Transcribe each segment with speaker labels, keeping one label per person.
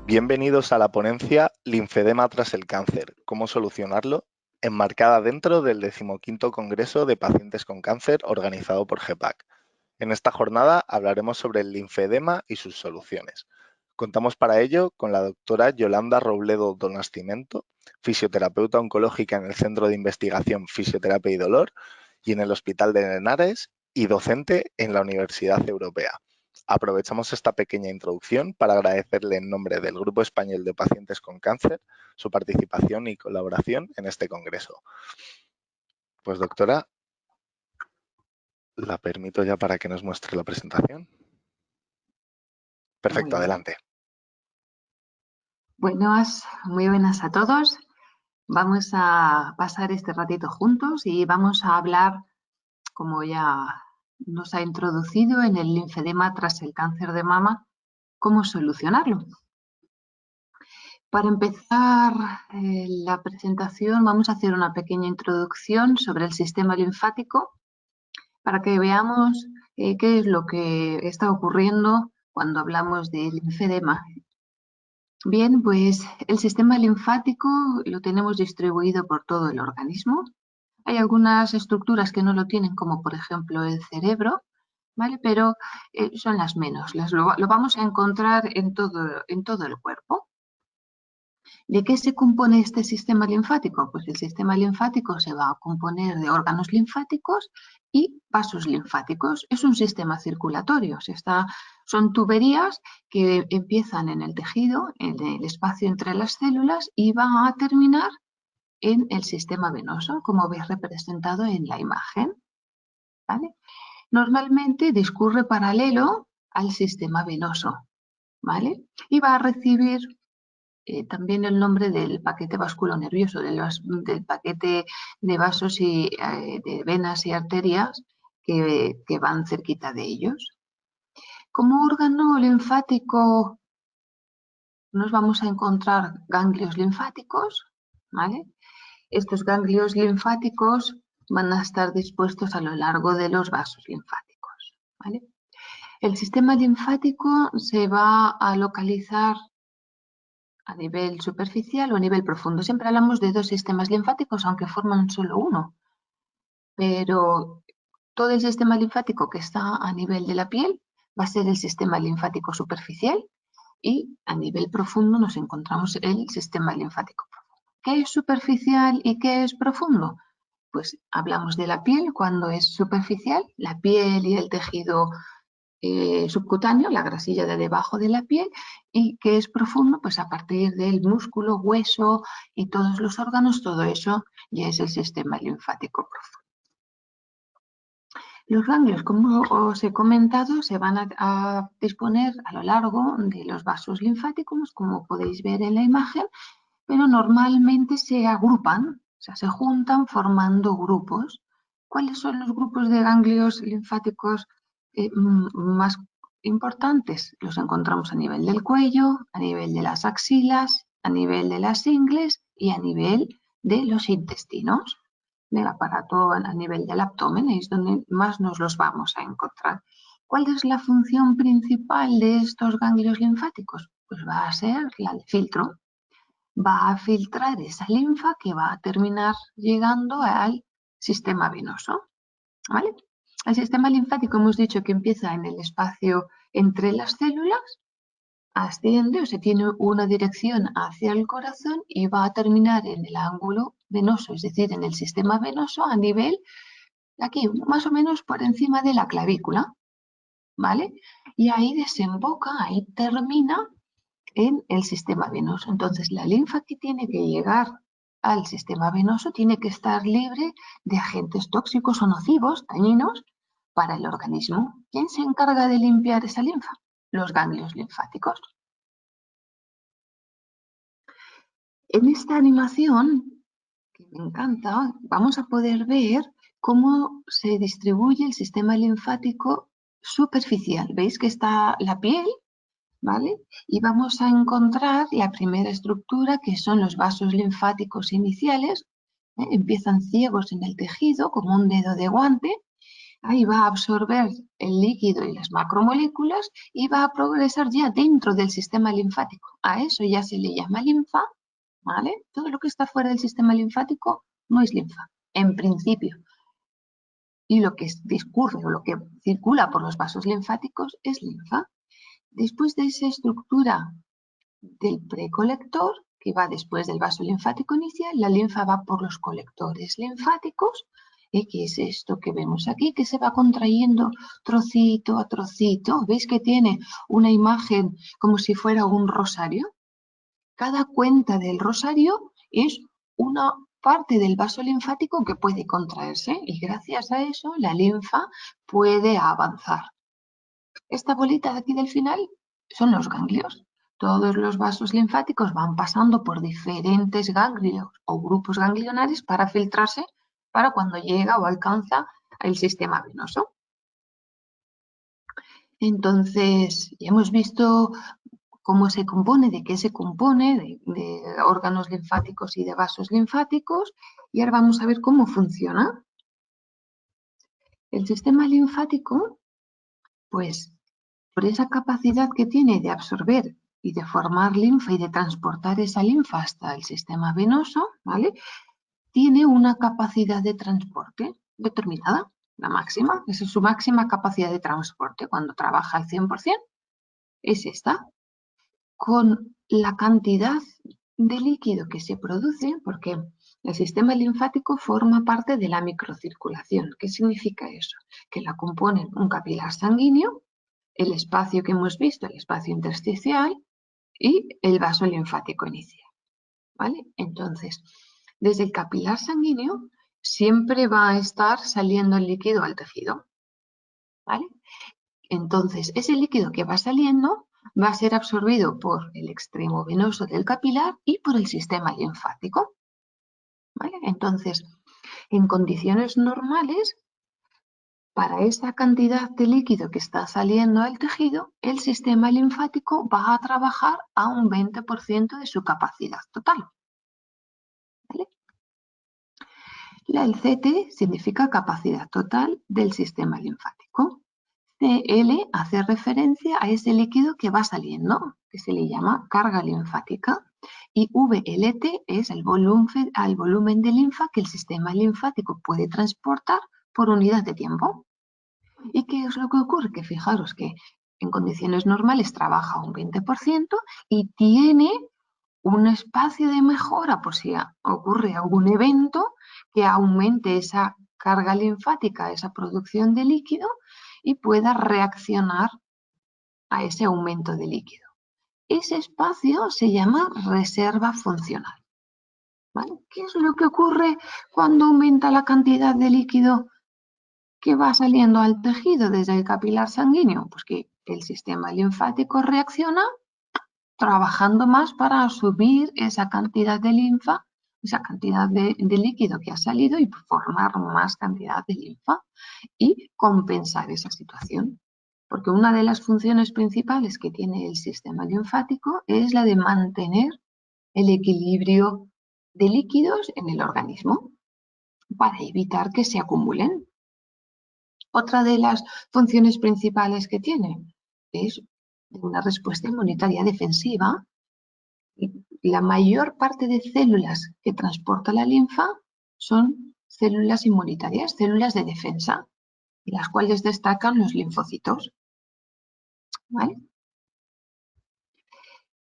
Speaker 1: Bienvenidos a la ponencia Linfedema tras el cáncer, cómo solucionarlo, enmarcada dentro del 15º Congreso de Pacientes con Cáncer organizado por GEPAC. En esta jornada hablaremos sobre el linfedema y sus soluciones. Contamos para ello con la doctora Yolanda Robledo do Nascimento, fisioterapeuta oncológica en el Centro de Investigación Fisioterapia y Dolor y en el Hospital de Henares y docente en la Universidad Europea. Aprovechamos esta pequeña introducción para agradecerle en nombre del Grupo Español de Pacientes con Cáncer su participación y colaboración en este congreso. Pues doctora, la permito ya para que nos muestre la presentación. Perfecto, adelante.
Speaker 2: Muy buenas a todos. Vamos a pasar este ratito juntos y vamos a hablar, como ya nos ha introducido, en el linfedema tras el cáncer de mama, cómo solucionarlo. Para empezar la presentación vamos a hacer una pequeña introducción sobre el sistema linfático para que veamos qué es lo que está ocurriendo cuando hablamos de linfedema. Bien, pues el sistema linfático lo tenemos distribuido por todo el organismo. Hay algunas estructuras que no lo tienen, como por ejemplo el cerebro, ¿vale? Pero son las menos. Lo vamos a encontrar en todo el cuerpo. ¿De qué se compone este sistema linfático? Pues el sistema linfático se va a componer de órganos linfáticos y vasos linfáticos. Es un sistema circulatorio. Son tuberías que empiezan en el tejido, en el espacio entre las células, y van a terminar en el sistema venoso, como veis representado en la imagen, ¿vale? Normalmente discurre paralelo al sistema venoso, ¿vale? Y va a recibir también el nombre del paquete vasculonervioso, del paquete de vasos y de venas y arterias que van cerquita de ellos. Como órgano linfático nos vamos a encontrar ganglios linfáticos, ¿vale? Estos ganglios linfáticos van a estar dispuestos a lo largo de los vasos linfáticos, ¿vale? El sistema linfático se va a localizar a nivel superficial o a nivel profundo. Siempre hablamos de dos sistemas linfáticos, aunque forman solo uno. Pero todo el sistema linfático que está a nivel de la piel va a ser el sistema linfático superficial y a nivel profundo nos encontramos el sistema linfático profundo. ¿Qué es superficial y qué es profundo? Pues hablamos de la piel cuando es superficial, la piel y el tejido subcutáneo, la grasilla de debajo de la piel, y que es profundo, pues a partir del músculo, hueso y todos los órganos, todo eso ya es el sistema linfático profundo. Los ganglios, como os he comentado, se van a disponer a lo largo de los vasos linfáticos, como podéis ver en la imagen, pero normalmente se agrupan, o sea, se juntan formando grupos. ¿Cuáles son los grupos de ganglios linfáticos más importantes? Los encontramos a nivel del cuello, a nivel de las axilas, a nivel de las ingles y a nivel de los intestinos, del aparato a nivel del abdomen, es donde más nos los vamos a encontrar. ¿Cuál es la función principal de estos ganglios linfáticos? Pues va a ser la de filtro. Va a filtrar esa linfa que va a terminar llegando al sistema venoso, ¿vale? El sistema linfático hemos dicho que empieza en el espacio entre las células, asciende o se tiene una dirección hacia el corazón y va a terminar en el ángulo venoso, es decir, en el sistema venoso a nivel, aquí, más o menos por encima de la clavícula, ¿vale? Y ahí desemboca, ahí termina en el sistema venoso. Entonces, la linfa que tiene que llegar al sistema venoso tiene que estar libre de agentes tóxicos o nocivos, dañinos, para el organismo. ¿Quién se encarga de limpiar esa linfa? Los ganglios linfáticos. En esta animación, que me encanta, vamos a poder ver cómo se distribuye el sistema linfático superficial. ¿Veis que está la piel? ¿Vale? Y vamos a encontrar la primera estructura, que son los vasos linfáticos iniciales. Empiezan ciegos en el tejido, como un dedo de guante, ahí va a absorber el líquido y las macromoléculas y va a progresar ya dentro del sistema linfático. A eso ya se le llama linfa, ¿vale? Todo lo que está fuera del sistema linfático no es linfa, en principio. Y lo que discurre o lo que circula por los vasos linfáticos es linfa. Después de esa estructura del precolector, que va después del vaso linfático inicial, la linfa va por los colectores linfáticos, que es esto que vemos aquí, que se va contrayendo trocito a trocito. ¿Veis que tiene una imagen como si fuera un rosario? Cada cuenta del rosario es una parte del vaso linfático que puede contraerse y gracias a eso la linfa puede avanzar. Esta bolita de aquí del final son los ganglios. Todos los vasos linfáticos van pasando por diferentes ganglios o grupos ganglionares para filtrarse para cuando llega o alcanza el sistema venoso. Entonces, ya hemos visto cómo se compone, de qué se compone, de órganos linfáticos y de vasos linfáticos, y ahora vamos a ver cómo funciona. El sistema linfático, pues, por esa capacidad que tiene de absorber y de formar linfa y de transportar esa linfa hasta el sistema venoso, ¿vale? Tiene una capacidad de transporte determinada, la máxima, esa es su máxima capacidad de transporte cuando trabaja al 100%, es esta. Con la cantidad de líquido que se produce, porque el sistema linfático forma parte de la microcirculación. ¿Qué significa eso? Que la componen un capilar sanguíneo, el espacio que hemos visto, el espacio intersticial y el vaso linfático inicial. ¿Vale? Entonces, desde el capilar sanguíneo siempre va a estar saliendo el líquido al tejido. ¿Vale? Entonces, ese líquido que va saliendo va a ser absorbido por el extremo venoso del capilar y por el sistema linfático. ¿Vale? Entonces, en condiciones normales, para esa cantidad de líquido que está saliendo al tejido, el sistema linfático va a trabajar a un 20% de su capacidad total. ¿Vale? El CT significa capacidad total del sistema linfático. CL hace referencia a ese líquido que va saliendo, que se le llama carga linfática, y VLT es el volumen de linfa que el sistema linfático puede transportar por unidad de tiempo. ¿Y qué es lo que ocurre? Que fijaros que en condiciones normales trabaja un 20% y tiene un espacio de mejora por si ocurre algún evento que aumente esa carga linfática, esa producción de líquido y pueda reaccionar a ese aumento de líquido. Ese espacio se llama reserva funcional. ¿Vale? ¿Qué es lo que ocurre cuando aumenta la cantidad de líquido que va saliendo al tejido desde el capilar sanguíneo? Pues que el sistema linfático reacciona trabajando más para subir esa cantidad de linfa, esa cantidad de líquido que ha salido y formar más cantidad de linfa y compensar esa situación. Porque una de las funciones principales que tiene el sistema linfático es la de mantener el equilibrio de líquidos en el organismo para evitar que se acumulen. Otra de las funciones principales que tiene es una respuesta inmunitaria defensiva. La mayor parte de células que transporta la linfa son células inmunitarias, células de defensa, de las cuales destacan los linfocitos. ¿Vale?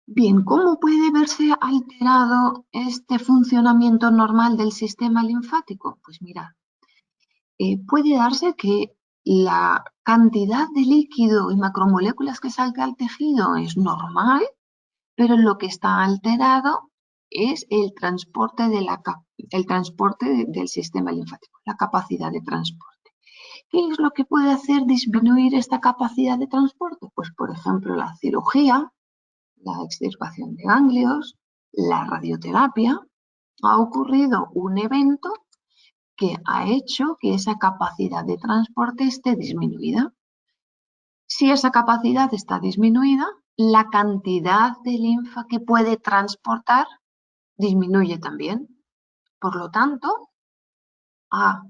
Speaker 2: Bien, ¿cómo puede verse alterado este funcionamiento normal del sistema linfático? Pues mirad, puede darse que la cantidad de líquido y macromoléculas que salga al tejido es normal, pero lo que está alterado es el transporte, del sistema linfático, la capacidad de transporte. ¿Qué es lo que puede hacer disminuir esta capacidad de transporte? Pues, por ejemplo, la cirugía, la extirpación de ganglios, la radioterapia. Ha ocurrido un evento que ha hecho que esa capacidad de transporte esté disminuida. Si esa capacidad está disminuida, la cantidad de linfa que puede transportar disminuye también. Por lo tanto, ha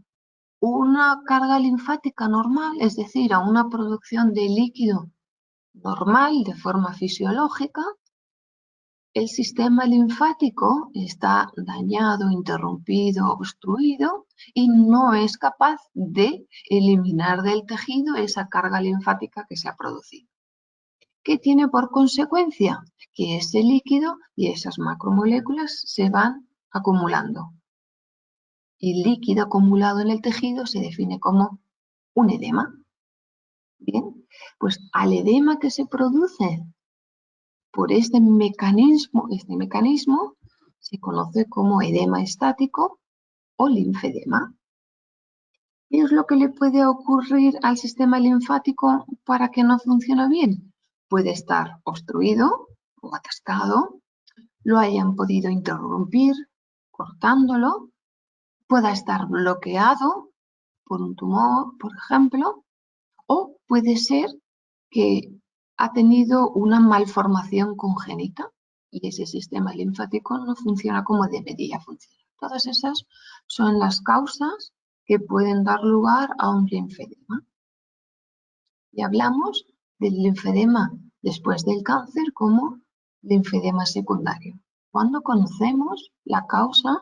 Speaker 2: una carga linfática normal, es decir, a una producción de líquido normal de forma fisiológica, el sistema linfático está dañado, interrumpido, obstruido y no es capaz de eliminar del tejido esa carga linfática que se ha producido. ¿Qué tiene por consecuencia? Que ese líquido y esas macromoléculas se van acumulando. Y el líquido acumulado en el tejido se define como un edema. Bien, pues al edema que se produce por este mecanismo se conoce como edema estático o linfedema. ¿Qué es lo que le puede ocurrir al sistema linfático para que no funcione bien? Puede estar obstruido o atascado, lo hayan podido interrumpir cortándolo, pueda estar bloqueado por un tumor, por ejemplo, o puede ser que ha tenido una malformación congénita y ese sistema linfático no funciona como debería funcionar. Todas esas son las causas que pueden dar lugar a un linfedema. Y hablamos del linfedema después del cáncer como linfedema secundario, cuando conocemos la causa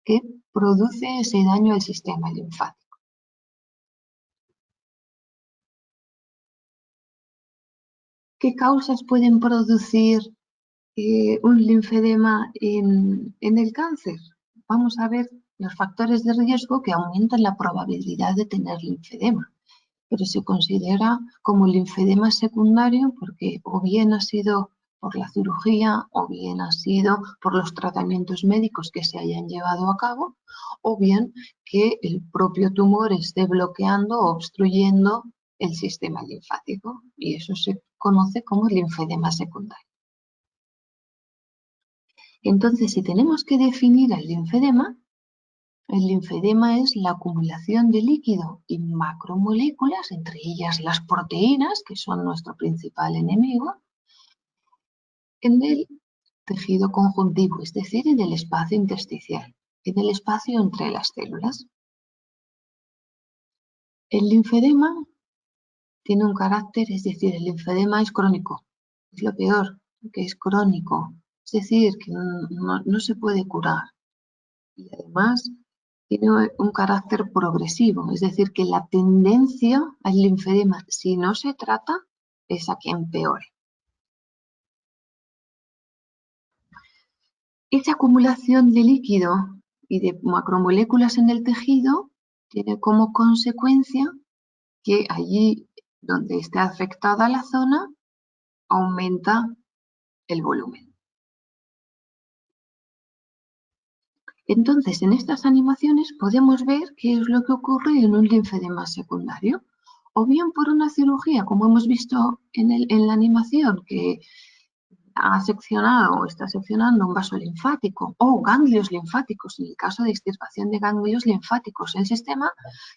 Speaker 2: que produce ese daño al sistema linfático. ¿Qué causas pueden producir un linfedema en el cáncer? Vamos a ver los factores de riesgo que aumentan la probabilidad de tener linfedema, pero se considera como linfedema secundario porque o bien ha sido por la cirugía o bien ha sido por los tratamientos médicos que se hayan llevado a cabo o bien que el propio tumor esté bloqueando o obstruyendo el sistema linfático y eso se conoce como linfedema secundario. Entonces, si tenemos que definir el linfedema es la acumulación de líquido y macromoléculas, entre ellas las proteínas, que son nuestro principal enemigo, en el tejido conjuntivo, es decir, en el espacio intersticial, en el espacio entre las células. El linfedema tiene un carácter, es decir, el linfedema es crónico, es lo peor, que es crónico, es decir, que no se puede curar. Y además tiene un carácter progresivo, es decir, que la tendencia al linfedema, si no se trata, es a que empeore. Esa acumulación de líquido y de macromoléculas en el tejido tiene como consecuencia que allí donde está afectada la zona aumenta el volumen. Entonces, en estas animaciones podemos ver qué es lo que ocurre en un linfedema secundario, o bien por una cirugía, como hemos visto en la animación, que ha seccionado o está seccionando un vaso linfático o ganglios linfáticos, en el caso de extirpación de ganglios linfáticos. El sistema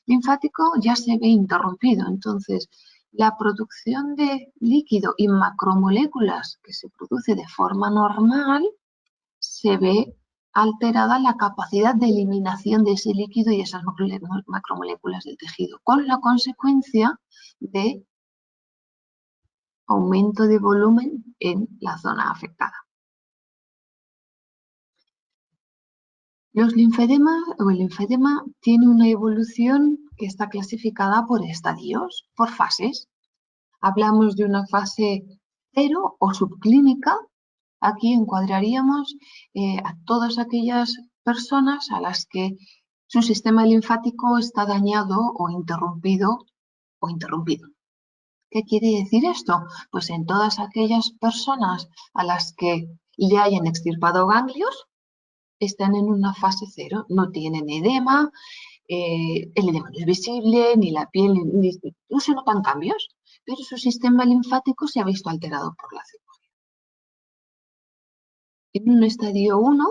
Speaker 2: linfático ya se ve interrumpido, entonces la producción de líquido y macromoléculas que se produce de forma normal se ve alterada la capacidad de eliminación de ese líquido y esas macromoléculas del tejido, con la consecuencia de aumento de volumen en la zona afectada. Los linfedemas o el linfedema tiene una evolución que está clasificada por estadios, por fases. Hablamos de una fase 0 o subclínica. Aquí encuadraríamos a todas aquellas personas a las que su sistema linfático está dañado o interrumpido. ¿Qué quiere decir esto? Pues en todas aquellas personas a las que le hayan extirpado ganglios, están en una fase 0, no tienen edema, el edema no es visible, ni la piel, no se notan cambios, pero su sistema linfático se ha visto alterado por la cirugía. En un estadio 1,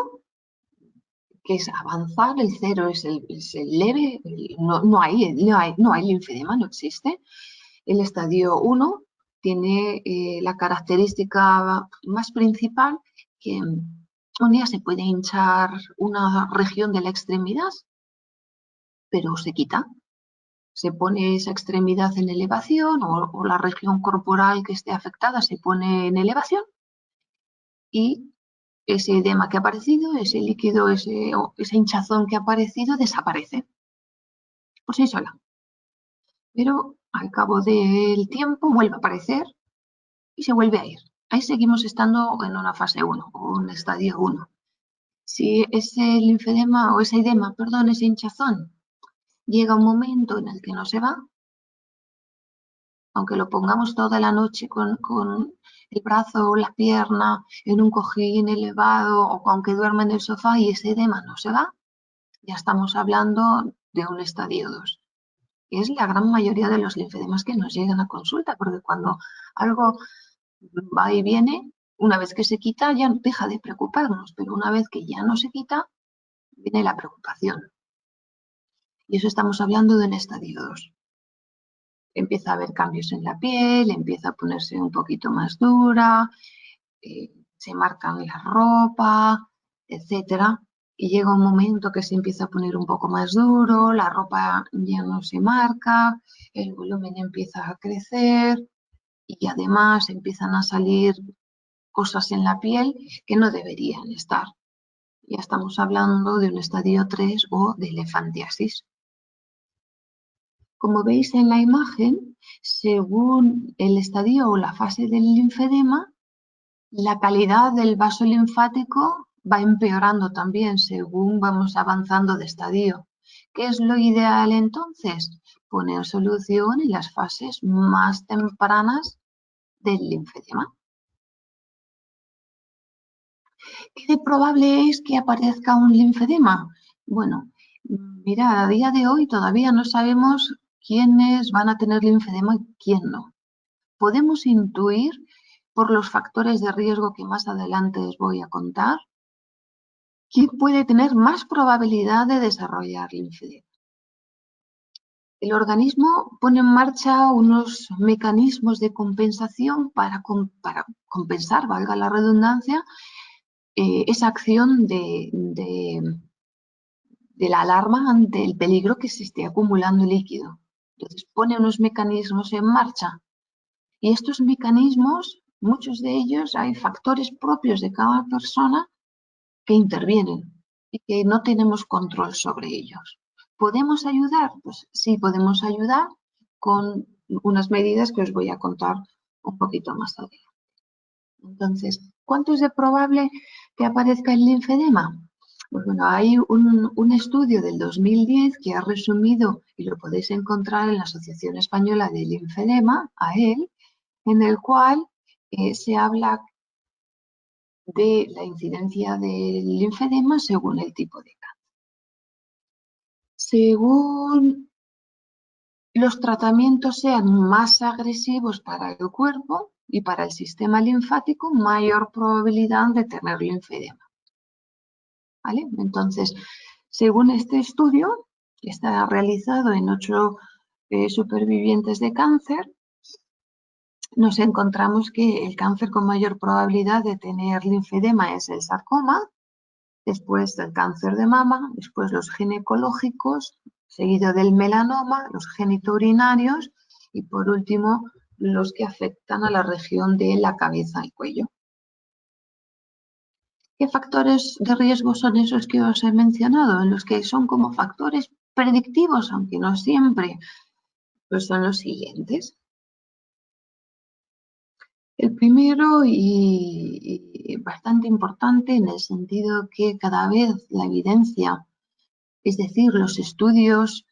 Speaker 2: que es avanzar, el 0 es el leve, no hay linfedema, no existe. El estadio 1 tiene la característica más principal que un día se puede hinchar una región de la extremidad, pero se quita. se pone esa extremidad en elevación o la región corporal que esté afectada se pone en elevación y ese edema que ha aparecido, ese líquido, esa hinchazón que ha aparecido desaparece por sí sola. Pero al cabo del tiempo vuelve a aparecer y se vuelve a ir. Ahí seguimos estando en una fase 1 o un estadio 1. Si ese linfedema o ese edema, perdón, ese hinchazón, llega un momento en el que no se va, aunque lo pongamos toda la noche con el brazo o la pierna en un cojín elevado o aunque duerma en el sofá y ese edema no se va, ya estamos hablando de un estadio 2. Es la gran mayoría de los linfedemas que nos llegan a consulta, porque cuando algo va y viene, una vez que se quita ya deja de preocuparnos, pero una vez que ya no se quita, viene la preocupación. Y eso estamos hablando de un estadio 2. Empieza a haber cambios en la piel, empieza a ponerse un poquito más dura, se marcan la ropa, etcétera. Y llega un momento que se empieza a poner un poco más duro, la ropa ya no se marca, el volumen empieza a crecer y además empiezan a salir cosas en la piel que no deberían estar. Ya estamos hablando de un estadio 3 o de elefantiasis. Como veis en la imagen, según el estadio o la fase del linfedema, la calidad del vaso linfático va empeorando también según vamos avanzando de estadio. ¿Qué es lo ideal entonces? Poner solución en las fases más tempranas del linfedema. ¿Qué de probable es que aparezca un linfedema? Bueno, mira, a día de hoy todavía no sabemos quiénes van a tener linfedema y quién no. Podemos intuir por los factores de riesgo que más adelante os voy a contar quién puede tener más probabilidad de desarrollar linfedema. El organismo pone en marcha unos mecanismos de compensación para compensar, valga la redundancia, esa acción de la alarma ante el peligro que se esté acumulando líquido. Entonces pone unos mecanismos en marcha y estos mecanismos, muchos de ellos, hay factores propios de cada persona que intervienen y que no tenemos control sobre ellos. ¿Podemos ayudar? Pues sí, podemos ayudar con unas medidas que os voy a contar un poquito más adelante. Entonces, ¿cuánto es de probable que aparezca el linfedema? Pues bueno, hay un estudio del 2010 que ha resumido, y lo podéis encontrar en la Asociación Española de Linfedema, AEL, en el cual se habla de la incidencia del linfedema según el tipo de cáncer. Según los tratamientos sean más agresivos para el cuerpo y para el sistema linfático, mayor probabilidad de tener linfedema. ¿Vale? Entonces, según este estudio, que está realizado en 8 supervivientes de cáncer, nos encontramos que el cáncer con mayor probabilidad de tener linfedema es el sarcoma, después del cáncer de mama, después los ginecológicos, seguido del melanoma, los genitourinarios y por último los que afectan a la región de la cabeza y cuello. ¿Qué factores de riesgo son esos que os he mencionado? En los que son como factores predictivos, aunque no siempre, pues son los siguientes. El primero y bastante importante en el sentido que cada vez la evidencia, es decir, los estudios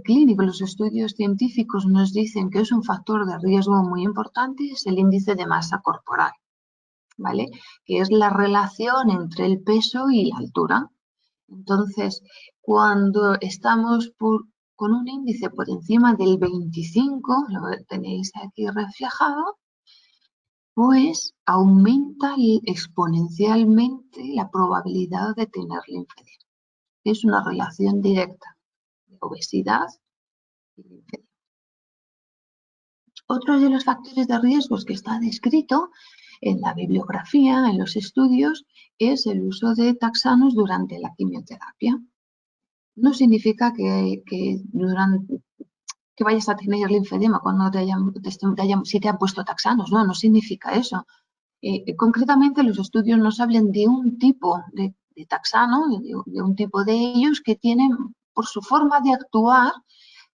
Speaker 2: clínicos, los estudios científicos nos dicen que es un factor de riesgo muy importante, es el índice de masa corporal, ¿vale? Que es la relación entre el peso y la altura. Entonces, cuando estamos con un índice por encima del 25, lo tenéis aquí reflejado, pues aumenta exponencialmente la probabilidad de tener linfedema. Es una relación directa de obesidad y linfedema. Otro de los factores de riesgos que está descrito en la bibliografía, en los estudios, es el uso de taxanos durante la quimioterapia. No significa que que vayas a tener linfedema cuando si te han puesto taxanos, no significa eso. Concretamente, los estudios nos hablan de un tipo de taxano, de un tipo de ellos que tienen, por su forma de actuar,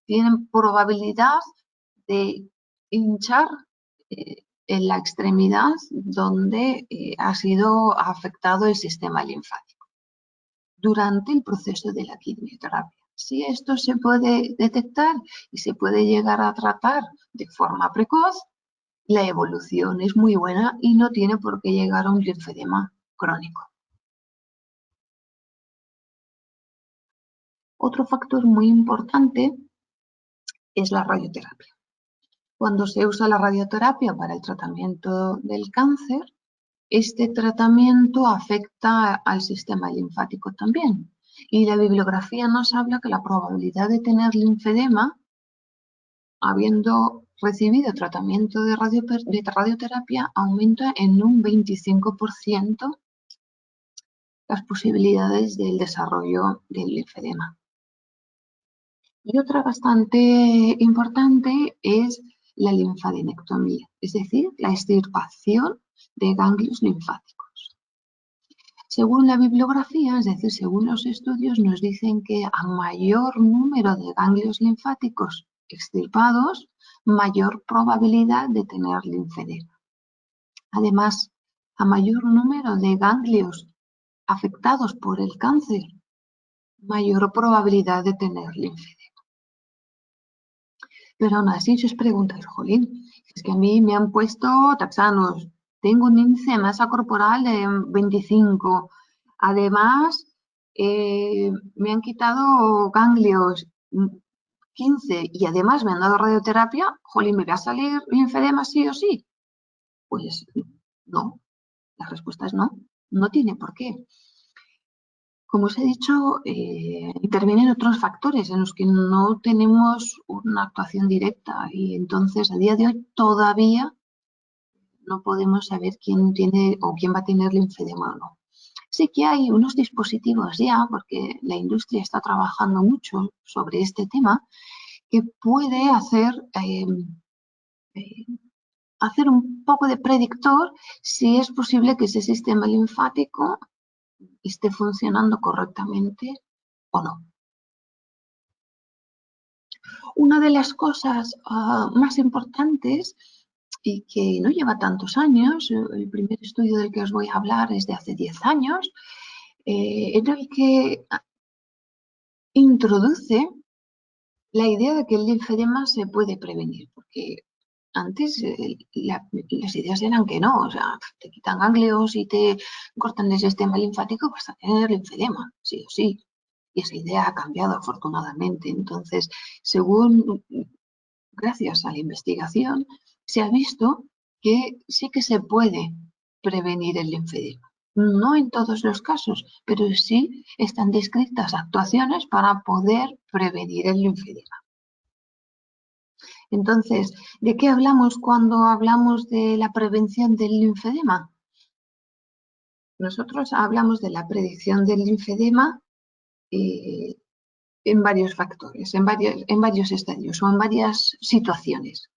Speaker 2: tienen probabilidad de hinchar en la extremidad donde ha sido afectado el sistema linfático durante el proceso de la quimioterapia. Si esto se puede detectar y se puede llegar a tratar de forma precoz, la evolución es muy buena y no tiene por qué llegar a un linfedema crónico. Otro factor muy importante es la radioterapia. Cuando se usa la radioterapia para el tratamiento del cáncer, este tratamiento afecta al sistema linfático también. Y la bibliografía nos habla que la probabilidad de tener linfedema, habiendo recibido tratamiento de radioterapia, aumenta en un 25% las posibilidades del desarrollo del linfedema. Y otra bastante importante es la linfadenectomía, es decir, la extirpación de ganglios linfáticos. Según la bibliografía, es decir, según los estudios, nos dicen que a mayor número de ganglios linfáticos extirpados, mayor probabilidad de tener linfedema. Además, a mayor número de ganglios afectados por el cáncer, mayor probabilidad de tener linfedema. Pero aún así, si os preguntáis, jolín, es que a mí me han puesto taxanos, tengo un índice de masa corporal de 25, además me han quitado ganglios 15 y además me han dado radioterapia, jolín, ¿me va a salir linfedema sí o sí? Pues no, la respuesta es no, no tiene por qué. Como os he dicho, intervienen otros factores en los que no tenemos una actuación directa y entonces a día de hoy todavía no podemos saber quién tiene o quién va a tener linfedema o no. Sí que hay unos dispositivos ya, porque la industria está trabajando mucho sobre este tema, que puede hacer un poco de predictor si es posible que ese sistema linfático esté funcionando correctamente o no. Una de las cosas más importantes y que no lleva tantos años, el primer estudio del que os voy a hablar es de hace 10 años, en el que introduce la idea de que el linfedema se puede prevenir, porque antes las ideas eran que no, o sea, te quitan ganglios y te cortan el sistema linfático, vas a tener linfedema, sí o sí. Y esa idea ha cambiado afortunadamente. Entonces, gracias a la investigación, se ha visto que sí que se puede prevenir el linfedema. No en todos los casos, pero sí están descritas actuaciones para poder prevenir el linfedema. Entonces, ¿de qué hablamos cuando hablamos de la prevención del linfedema? Nosotros hablamos de la predicción del linfedema en varios factores, en varios estadios o en varias situaciones.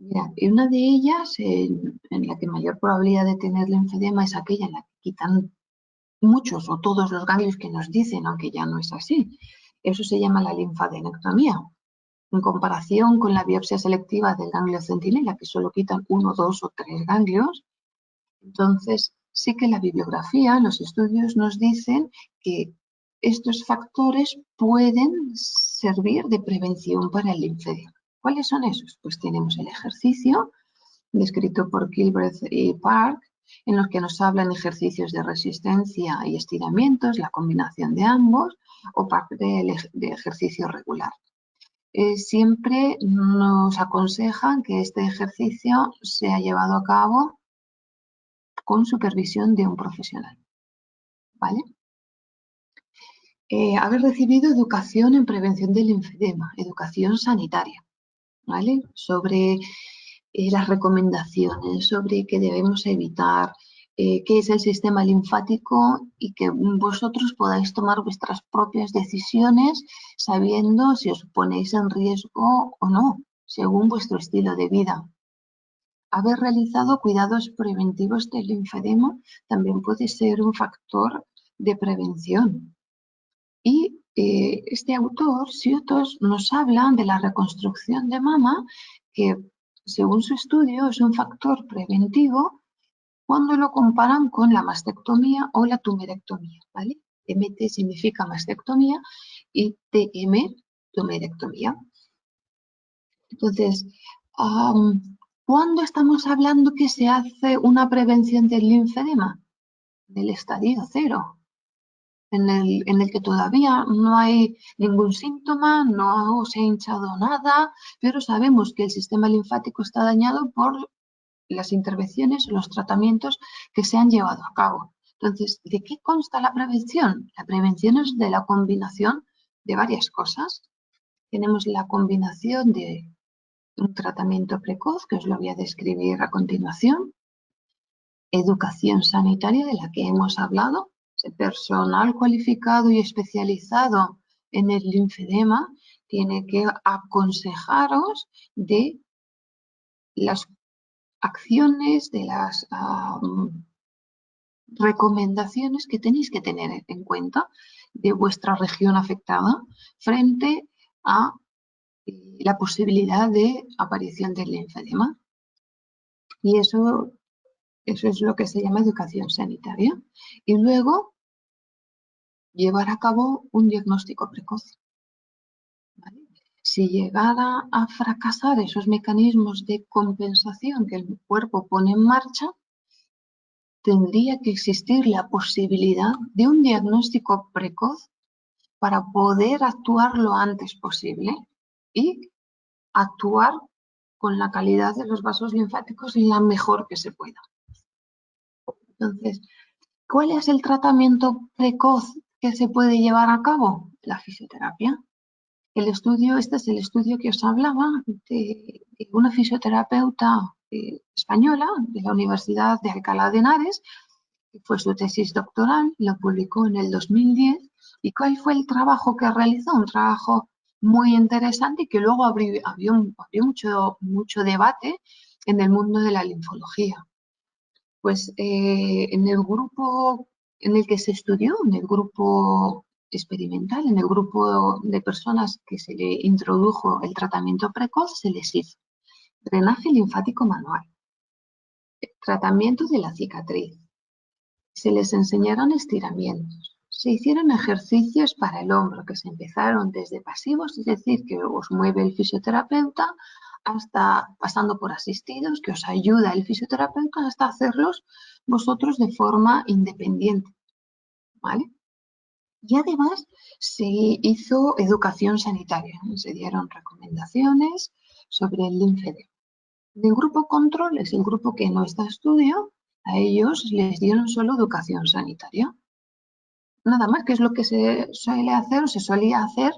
Speaker 2: Mira, una de ellas, en la que mayor probabilidad de tener linfedema es aquella en la que quitan muchos o todos los ganglios que nos dicen, aunque ya no es así. Eso se llama la linfadenectomía, en comparación con la biopsia selectiva del ganglio centinela, que solo quitan 1, 2 o 3 ganglios. Entonces, sí que la bibliografía, los estudios nos dicen que estos factores pueden servir de prevención para el linfedema. ¿Cuáles son esos? Pues tenemos el ejercicio, descrito por Gilbreth y Park, en los que nos hablan ejercicios de resistencia y estiramientos, la combinación de ambos, o parte de ejercicio regular. Siempre nos aconsejan que este ejercicio sea llevado a cabo con supervisión de un profesional, ¿vale? Haber recibido educación en prevención del linfedema, educación sanitaria, ¿vale? Sobre las recomendaciones, sobre qué debemos evitar, qué es el sistema linfático y que vosotros podáis tomar vuestras propias decisiones sabiendo si os ponéis en riesgo o no, según vuestro estilo de vida. Haber realizado cuidados preventivos del linfedema también puede ser un factor de prevención. Y este autor, Siotos, nos habla de la reconstrucción de mama, que según su estudio es un factor preventivo cuando lo comparan con la mastectomía o la tumerectomía, ¿vale? MT significa mastectomía y TM, tumerectomía. Entonces, ¿cuándo estamos hablando que se hace una prevención del linfedema? Del estadio 0, en el que todavía no hay ningún síntoma, no se ha hinchado nada, pero sabemos que el sistema linfático está dañado por las intervenciones o los tratamientos que se han llevado a cabo. Entonces, ¿de qué consta la prevención? La prevención es de la combinación de varias cosas. Tenemos la combinación de un tratamiento precoz, que os lo voy a describir a continuación, educación sanitaria de la que hemos hablado, personal cualificado y especializado en el linfedema tiene que aconsejaros de las acciones, de las recomendaciones que tenéis que tener en cuenta de vuestra región afectada frente a la posibilidad de aparición del linfedema. Y eso es lo que se llama educación sanitaria. Y luego, llevar a cabo un diagnóstico precoz. ¿Vale? Si llegara a fracasar esos mecanismos de compensación que el cuerpo pone en marcha, tendría que existir la posibilidad de un diagnóstico precoz para poder actuar lo antes posible y actuar con la calidad de los vasos linfáticos la mejor que se pueda. Entonces, ¿cuál es el tratamiento precoz que se puede llevar a cabo? La fisioterapia. Este es el estudio que os hablaba de una fisioterapeuta española de la Universidad de Alcalá de Henares, que fue su tesis doctoral, lo publicó en el 2010. ¿Y cuál fue el trabajo que realizó? Un trabajo muy interesante y que luego abrió mucho debate en el mundo de la linfología. Pues en el grupo en el que se estudió, en el grupo experimental, en el grupo de personas que se le introdujo el tratamiento precoz, se les hizo drenaje linfático manual, tratamiento de la cicatriz, se les enseñaron estiramientos, se hicieron ejercicios para el hombro que se empezaron desde pasivos, es decir, que os mueve el fisioterapeuta, hasta pasando por asistidos, que os ayuda el fisioterapeuta, hasta hacerlos vosotros de forma independiente, ¿vale? Y además se hizo educación sanitaria, se dieron recomendaciones sobre el linfedema. El grupo control es el grupo que no está en estudio, a ellos les dieron solo educación sanitaria. Nada más, que es lo que se suele hacer o se solía hacer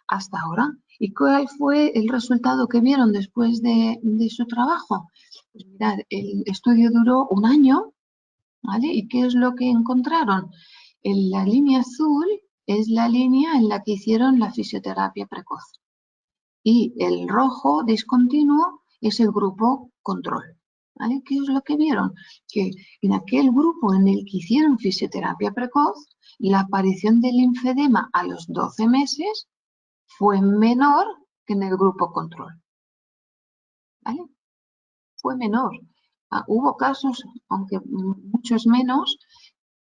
Speaker 2: hasta ahora. ¿Y cuál fue el resultado que vieron después de su trabajo? Pues mirad, el estudio duró un año, ¿vale? ¿Y qué es lo que encontraron? En la línea azul es la línea en la que hicieron la fisioterapia precoz. Y el rojo discontinuo es el grupo control. ¿Vale? ¿Qué es lo que vieron? Que en aquel grupo en el que hicieron fisioterapia precoz, la aparición del linfedema a los 12 meses fue menor que en el grupo control. ¿Vale? Fue menor. Hubo casos, aunque muchos menos,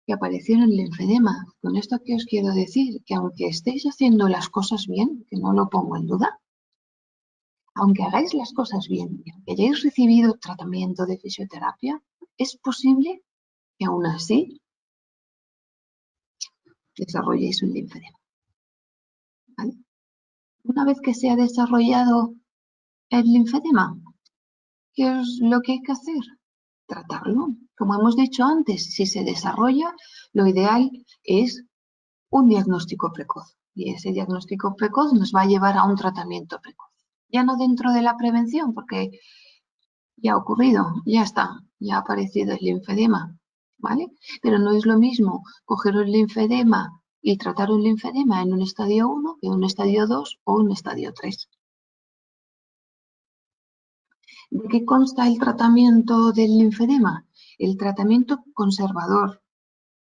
Speaker 2: que aparecieron linfedema. Con esto, ¿qué os quiero decir? Que aunque estéis haciendo las cosas bien, que no lo pongo en duda, aunque hagáis las cosas bien y aunque hayáis recibido tratamiento de fisioterapia, es posible que aún así desarrolléis un linfedema. ¿Vale? Una vez que se ha desarrollado el linfedema, ¿qué es lo que hay que hacer? Tratarlo. Como hemos dicho antes, si se desarrolla, lo ideal es un diagnóstico precoz. Y ese diagnóstico precoz nos va a llevar a un tratamiento precoz. Ya no dentro de la prevención, porque ya ha ocurrido, ya está, ya ha aparecido el linfedema. ¿vale? Pero no es lo mismo coger un linfedema y tratar un linfedema en un estadio 1 que un estadio 2 o un estadio 3. ¿De qué consta el tratamiento del linfedema? El tratamiento conservador,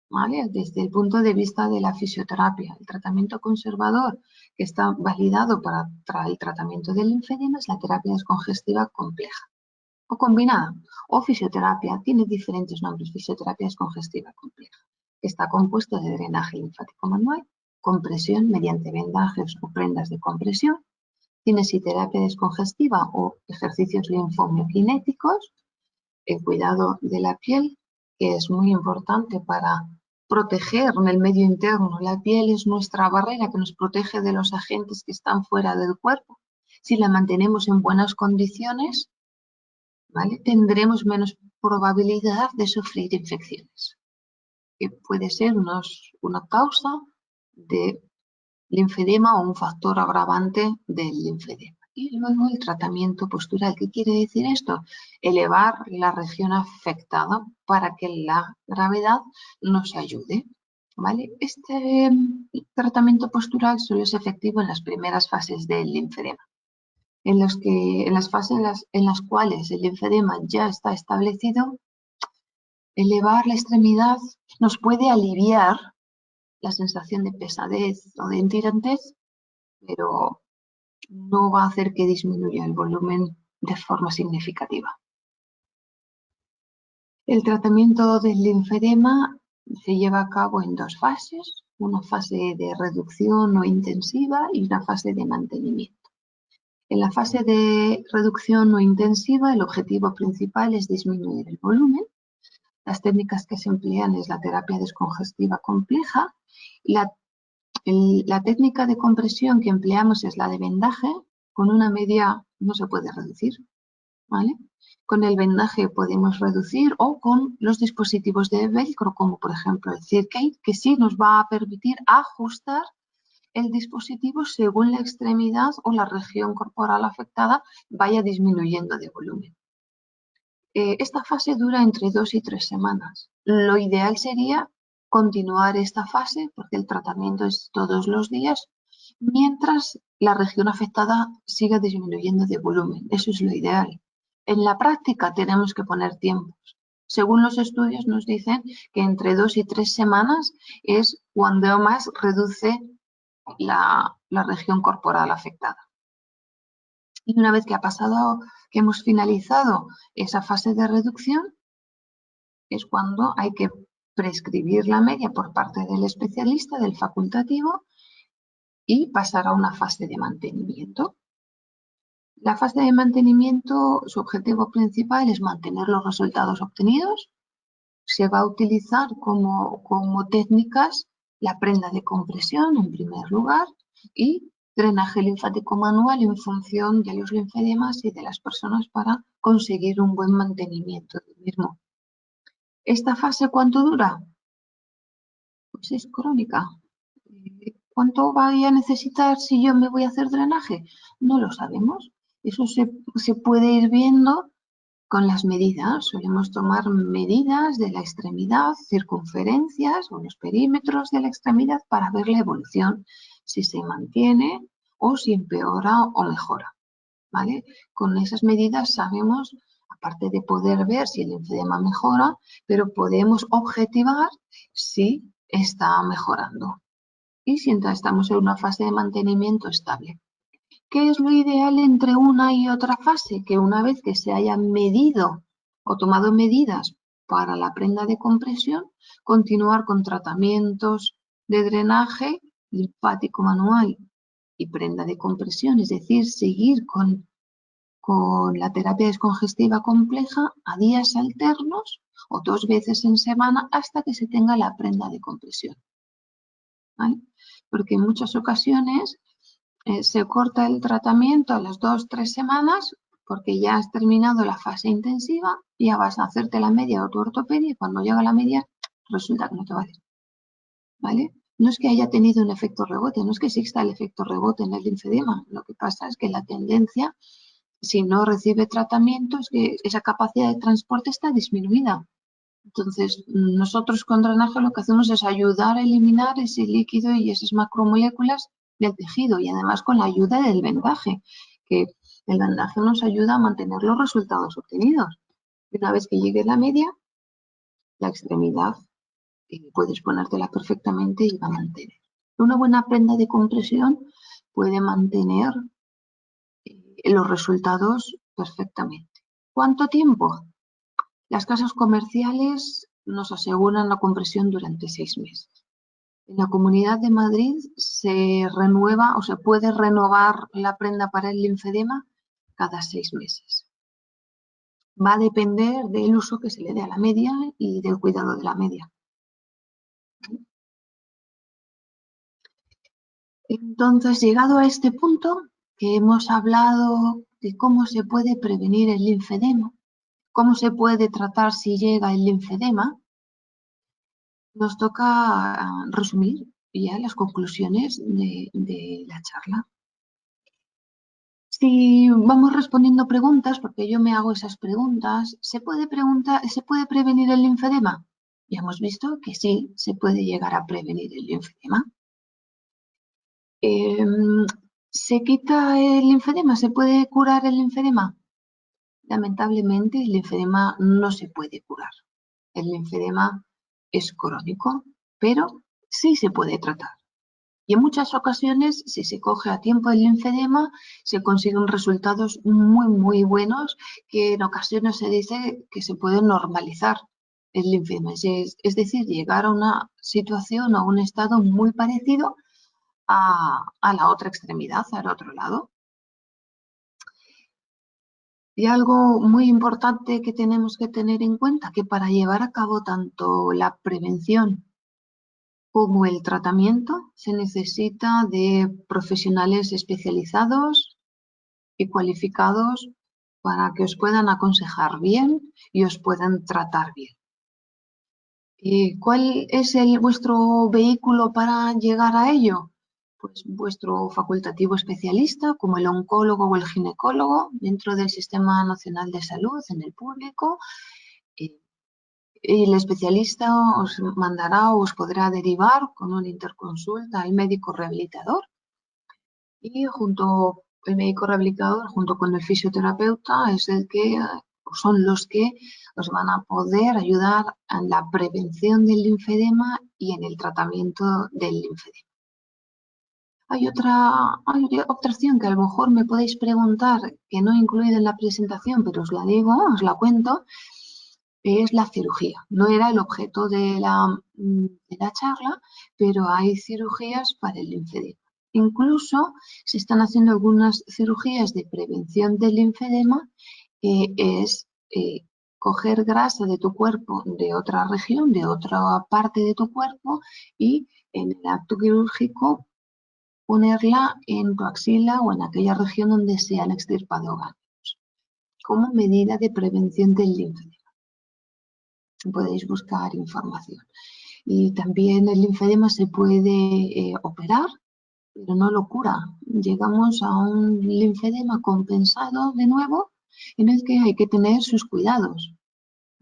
Speaker 2: ¿vale? Desde el punto de vista de la fisioterapia. El tratamiento conservador que está validado para el tratamiento del linfedema es la terapia descongestiva compleja o combinada o fisioterapia. Tiene diferentes nombres. Fisioterapia descongestiva compleja, que está compuesto de drenaje linfático manual, compresión mediante vendajes o prendas de compresión, cinesiterapia descongestiva o ejercicios linfomiokinéticos, el cuidado de la piel, que es muy importante para proteger en el medio interno. La piel es nuestra barrera que nos protege de los agentes que están fuera del cuerpo. Si la mantenemos en buenas condiciones, ¿vale?, tendremos menos probabilidad de sufrir infecciones, que puede ser una causa de linfedema o un factor agravante del linfedema. Y luego el tratamiento postural. ¿Qué quiere decir esto? Elevar la región afectada para que la gravedad nos ayude, ¿vale? Este tratamiento postural solo es efectivo en las primeras fases del linfedema. En las fases en las cuales el linfedema ya está establecido, elevar la extremidad nos puede aliviar la sensación de pesadez o de tirantez, pero no va a hacer que disminuya el volumen de forma significativa. El tratamiento del linfedema se lleva a cabo en dos fases, una fase de reducción no intensiva y una fase de mantenimiento. En la fase de reducción no intensiva, el objetivo principal es disminuir el volumen. Las técnicas que se emplean es la terapia descongestiva compleja. La técnica de compresión que empleamos es la de vendaje. Con una media no se puede reducir, ¿vale? Con el vendaje podemos reducir, o con los dispositivos de velcro, como por ejemplo el Circade, que sí nos va a permitir ajustar el dispositivo según la extremidad o la región corporal afectada vaya disminuyendo de volumen. Esta fase dura entre 2 y 3 semanas. Lo ideal sería continuar esta fase, porque el tratamiento es todos los días, mientras la región afectada siga disminuyendo de volumen. Eso es lo ideal. En la práctica tenemos que poner tiempos. Según los estudios nos dicen que entre 2 y 3 semanas es cuando más reduce la región corporal afectada. Y una vez que que hemos finalizado esa fase de reducción, es cuando hay que prescribir la media por parte del especialista, del facultativo, y pasar a una fase de mantenimiento. La fase de mantenimiento, su objetivo principal es mantener los resultados obtenidos. Se va a utilizar como técnicas la prenda de compresión en primer lugar y drenaje linfático manual en función de los linfedemas y de las personas para conseguir un buen mantenimiento del mismo. ¿Esta fase cuánto dura? Pues es crónica. ¿Cuánto voy a necesitar si yo me voy a hacer drenaje? No lo sabemos. Eso se puede ir viendo con las medidas. Solemos tomar medidas de la extremidad, circunferencias o los perímetros de la extremidad para ver la evolución, si se mantiene o si empeora o mejora, ¿vale? Con esas medidas sabemos, aparte de poder ver si el linfedema mejora, pero podemos objetivar si está mejorando y si estamos en una fase de mantenimiento estable. ¿Qué es lo ideal entre una y otra fase? Que una vez que se haya medido o tomado medidas para la prenda de compresión, continuar con tratamientos de drenaje linfático manual y prenda de compresión, es decir, seguir con la terapia descongestiva compleja a días alternos o 2 veces en semana hasta que se tenga la prenda de compresión, ¿vale? Porque en muchas ocasiones se corta el tratamiento a las 2 o 3 semanas porque ya has terminado la fase intensiva, ya vas a hacerte la media o tu ortopedia y cuando llega la media resulta que no te va a hacer, ¿vale? No es que haya tenido un efecto rebote, no es que exista el efecto rebote en el linfedema, lo que pasa es que la tendencia, si no recibe tratamiento, es que esa capacidad de transporte está disminuida. Entonces, nosotros con drenaje lo que hacemos es ayudar a eliminar ese líquido y esas macromoléculas del tejido, y además con la ayuda del vendaje, que el vendaje nos ayuda a mantener los resultados obtenidos. Y una vez que llegue la media, la extremidad puedes ponértela perfectamente y va a mantener. Una buena prenda de compresión puede mantener los resultados perfectamente. ¿Cuánto tiempo? Las casas comerciales nos aseguran la compresión durante 6 meses. En la Comunidad de Madrid se renueva o se puede renovar la prenda para el linfedema cada 6 meses. Va a depender del uso que se le dé a la media y del cuidado de la media. Entonces, llegado a este punto, que hemos hablado de cómo se puede prevenir el linfedema, cómo se puede tratar si llega el linfedema, nos toca resumir ya las conclusiones de la charla. Si vamos respondiendo preguntas, porque yo me hago esas preguntas, ¿se puede prevenir el linfedema? Ya hemos visto que sí, se puede llegar a prevenir el linfedema. ¿Se quita el linfedema? ¿Se puede curar el linfedema? Lamentablemente, el linfedema no se puede curar. El linfedema es crónico, pero sí se puede tratar. Y en muchas ocasiones, si se coge a tiempo el linfedema, se consiguen resultados muy, muy buenos, que en ocasiones se dice que se puede normalizar el linfedema. Es decir, llegar a una situación o a un estado muy parecido a la otra extremidad, al otro lado. Y algo muy importante que tenemos que tener en cuenta, que para llevar a cabo tanto la prevención como el tratamiento se necesita de profesionales especializados y cualificados para que os puedan aconsejar bien y os puedan tratar bien. ¿Y cuál es vuestro vehículo para llegar a ello? Pues vuestro facultativo especialista, como el oncólogo o el ginecólogo, dentro del Sistema Nacional de Salud, en el público. Y el especialista os mandará o os podrá derivar con una interconsulta al médico rehabilitador. Y el médico rehabilitador, junto con el fisioterapeuta, son los que os van a poder ayudar en la prevención del linfedema y en el tratamiento del linfedema. Hay otra opción que a lo mejor me podéis preguntar, que no he incluido en la presentación, pero os la digo, os la cuento, es la cirugía. No era el objeto de la charla, pero hay cirugías para el linfedema. Incluso se están haciendo algunas cirugías de prevención del linfedema, que es coger grasa de tu cuerpo, de otra región, de otra parte de tu cuerpo, y en el acto quirúrgico ponerla en tu axila o en aquella región donde se han extirpado ganglios, como medida de prevención del linfedema. Podéis buscar información. Y también el linfedema se puede operar, pero no lo cura. Llegamos a un linfedema compensado de nuevo, en el que hay que tener sus cuidados,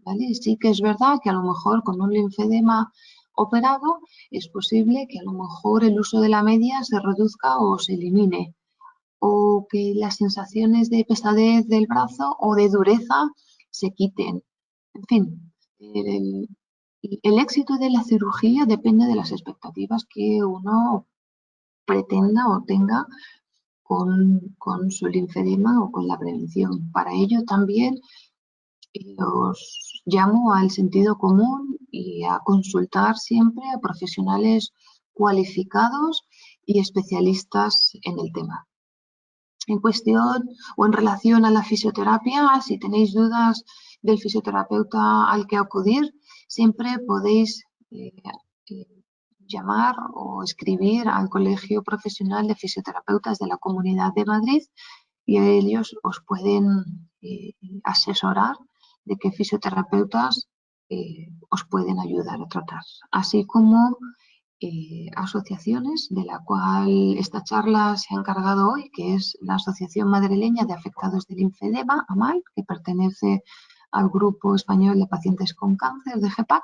Speaker 2: ¿vale? Sí que es verdad que a lo mejor con un linfedema operado es posible que a lo mejor el uso de la media se reduzca o se elimine, o que las sensaciones de pesadez del brazo o de dureza se quiten. En fin, el éxito de la cirugía depende de las expectativas que uno pretenda o tenga con su linfedema o con la prevención. Para ello también os llamo al sentido común y a consultar siempre a profesionales cualificados y especialistas en el tema. En cuestión o en relación a la fisioterapia, si tenéis dudas del fisioterapeuta al que acudir, siempre podéis llamar o escribir al Colegio Profesional de Fisioterapeutas de la Comunidad de Madrid, y ellos os pueden asesorar de qué fisioterapeutas os pueden ayudar a tratar, así como asociaciones, de la cual esta charla se ha encargado hoy, que es la Asociación Madrileña de Afectados del Linfedema, AMAL, que pertenece al Grupo Español de Pacientes con Cáncer de GEPAC,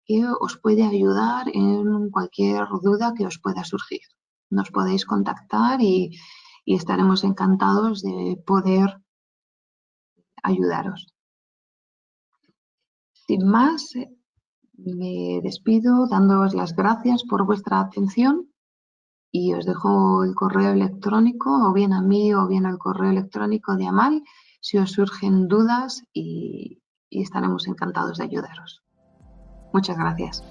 Speaker 2: que os puede ayudar en cualquier duda que os pueda surgir. Nos podéis contactar y estaremos encantados de poder ayudaros. Sin más, me despido dándoos las gracias por vuestra atención y os dejo el correo electrónico, o bien a mí o bien al correo electrónico de Amal, si os surgen dudas, y estaremos encantados de ayudaros. Muchas gracias.